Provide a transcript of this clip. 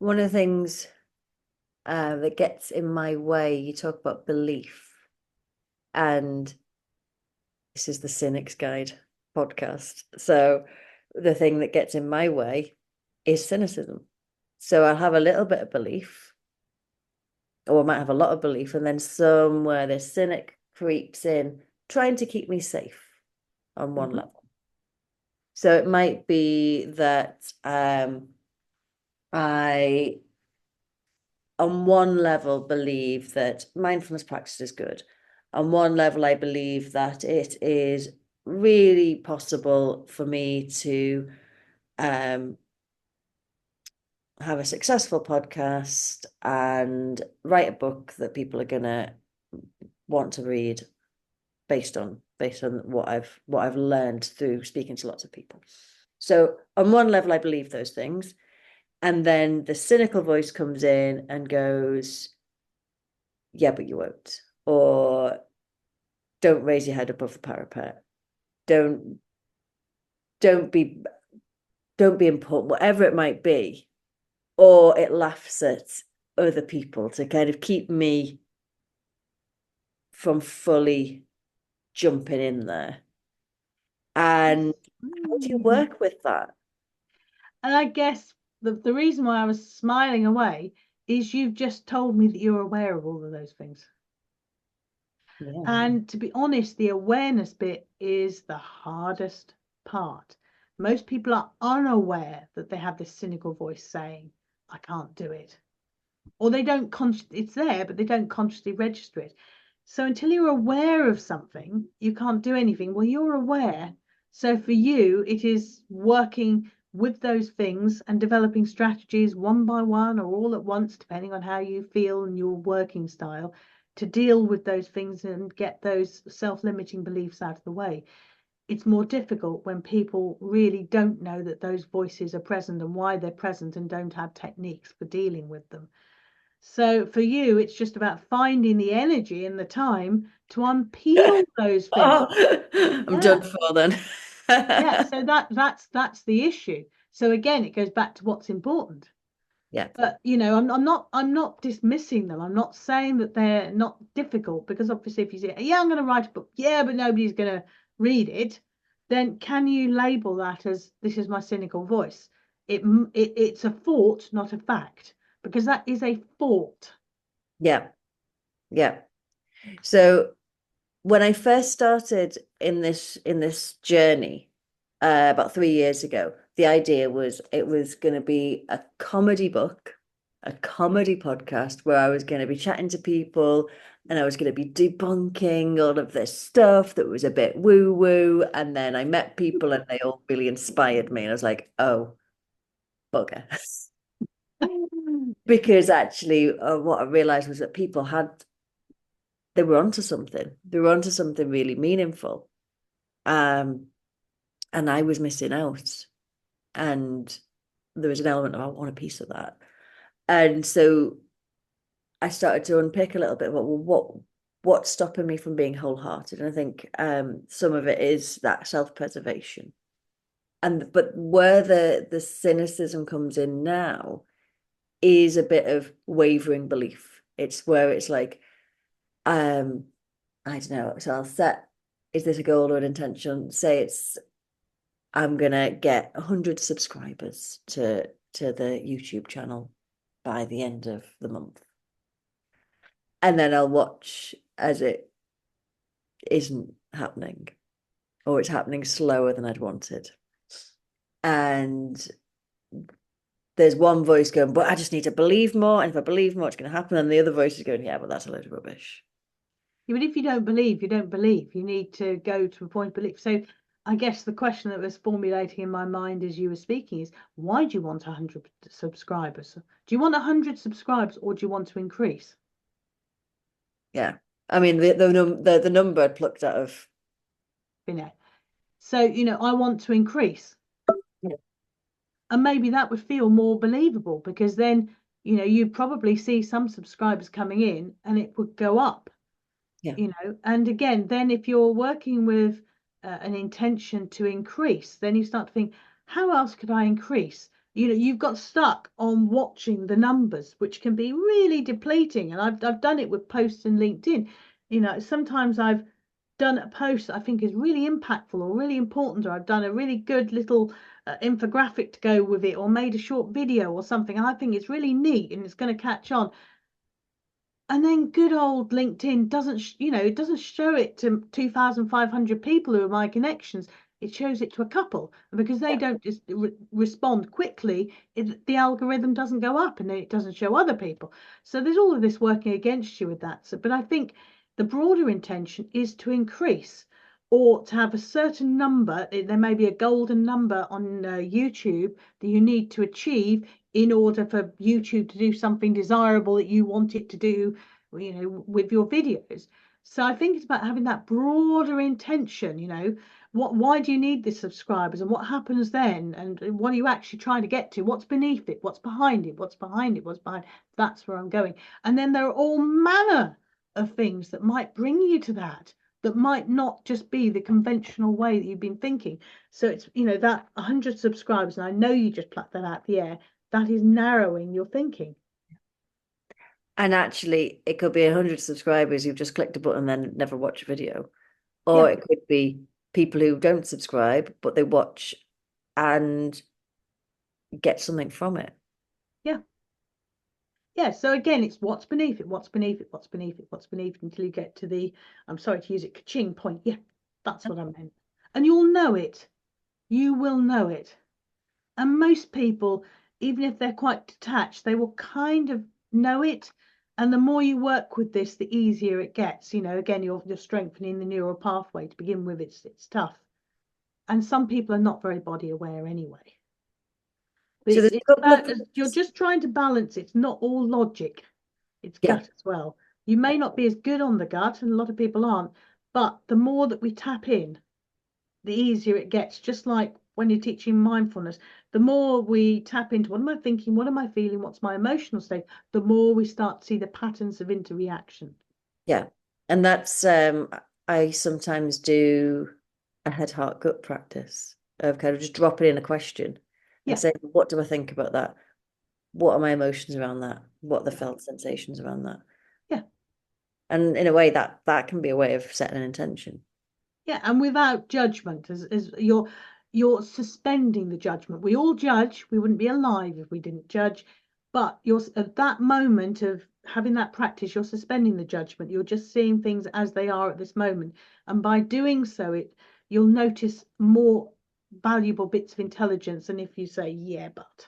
one of the things that gets in my way, you talk about belief, and this is the Cynic's Guide podcast. So the thing that gets in my way is cynicism. So I'll have a little bit of belief, or I might have a lot of belief, and then somewhere the cynic creeps in, trying to keep me safe on one level. So it might be that I, on one level, believe that mindfulness practice is good. On one level, I believe that it is really possible for me to have a successful podcast and write a book that people are gonna want to read based on what I've learned through speaking to lots of people. So on one level, I believe those things. And then the cynical voice comes in and goes, yeah, but you won't. Or don't raise your head above the parapet. Don't be important, whatever it might be. Or it laughs at other people to kind of keep me from fully jumping in there. And how do you work with that? And I guess the reason why I was smiling away is you've just told me that you're aware of all of those things. Yeah. And to be honest, the awareness bit is the hardest part. Most people are unaware that they have this cynical voice saying, I can't do it. Or they don't it's there, but they don't consciously register it. So until you're aware of something, you can't do anything. Well, you're aware. So for you, it is working with those things and developing strategies one by one or all at once, depending on how you feel and your working style, to deal with those things and get those self-limiting beliefs out of the way. It's more difficult when people really don't know that those voices are present and why they're present and don't have techniques for dealing with them. So for you, it's just about finding the energy and the time to unpeel those things. I'm Yeah. done for then. Yeah. So that's the issue. So again, it goes back to what's important. Yeah. But I'm not dismissing them. I'm not saying that they're not difficult, because obviously if you say, yeah, I'm going to write a book, yeah, but nobody's going to read it, then can you label that as this is my cynical voice? It's a thought, not a fact, because that is a thought. Yeah. Yeah. So when I first started in this journey, about 3 years ago, the idea was it was going to be a comedy book, a comedy podcast where I was going to be chatting to people and I was going to be debunking all of this stuff that was a bit woo-woo. And then I met people and they all really inspired me. And I was like, oh, bugger. Because actually, what I realized was that they were onto something. They were onto something really meaningful. And I was missing out. And there was an element of I want a piece of that. And so I started to unpick a little bit about, well, what's stopping me from being wholehearted? And I think some of it is that self-preservation. But where the cynicism comes in now is a bit of wavering belief. It's where it's like, I don't know. So I'll set, is this a goal or an intention? Say I'm gonna get 100 subscribers to the YouTube channel by the end of the month. And then I'll watch as it isn't happening, or it's happening slower than I'd wanted. And there's one voice going, but I just need to believe more. And if I believe more, it's going to happen. And the other voice is going, yeah, but that's a load of rubbish. Even if you don't believe, you don't believe. You need to go to a point of belief. So I guess the question that was formulating in my mind as you were speaking is, why do you want 100 subscribers? Do you want 100 subscribers, or do you want to increase? Yeah. I mean, the number I'd plucked out of. So, I want to increase. Yeah. And maybe that would feel more believable, because then, you probably see some subscribers coming in and it would go up. Yeah. And again, then if you're working with an intention to increase, then you start to think, how else could I increase? You know, you've got stuck on watching the numbers, which can be really depleting. And I've done it with posts in LinkedIn. You know, sometimes I've done a post that I think is really impactful or really important, or I've done a really good little infographic to go with it, or made a short video or something, and I think it's really neat and it's going to catch on. And then good old LinkedIn doesn't, you know, it doesn't show it to 2,500 people who are my connections. It shows it to a couple. And because they don't just respond quickly, the algorithm doesn't go up and then it doesn't show other people. So there's all of this working against you with that. So, but I think the broader intention is to increase or to have a certain number. There may be a golden number on YouTube that you need to achieve in order for YouTube to do something desirable that you want it to do, you know, with your videos. So I think it's about having that broader intention, you know, why do you need the subscribers and what happens then? And what are you actually trying to get to? What's beneath it? What's behind it? What's behind it? What's behind? That's where I'm going. And then there are all manner of things that might bring you to that, that might not just be the conventional way that you've been thinking. So it's, you know, that 100 subscribers, and I know you just plucked that out of the air, that is narrowing your thinking. And actually, it could be 100 subscribers who've just clicked a button and then never watch a video. Or Yeah. it could be people who don't subscribe, but they watch and get something from it. Yeah. Yeah. So again, it's what's beneath it, what's beneath it, what's beneath it, what's beneath it, until you get to the, I'm sorry to use it, ka-ching point. Yeah, that's what I meant. And you'll know it. You will know it. And most people, even if they're quite detached, they will kind of know it. And the more you work with this, the easier it gets. You know, again, you're strengthening the neural pathway to begin with. It's tough. And some people are not very body aware anyway. But So there's it's a couple about, of you're just trying to balance. It's not all logic. It's yeah, gut as well. You may not be as good on the gut, and a lot of people aren't. But the more that we tap in, the easier it gets. Just like when you're teaching mindfulness, the more we tap into what am I thinking, what am I feeling, what's my emotional state, the more we start to see the patterns of interreaction. yeah. And that's I sometimes do a head, heart, gut practice of kind of just dropping in a question and Yeah, saying, what do I think about that? What are my emotions around that? What are the felt sensations around that? yeah, And in a way that can be a way of setting an intention. yeah. And without judgment, as you're suspending the judgment. We all judge. We wouldn't be alive if we didn't judge. But you're at that moment of having that practice, you're suspending the judgment. You're just seeing things as they are at this moment. And by doing so, you'll notice more valuable bits of intelligence than if you say, yeah, but.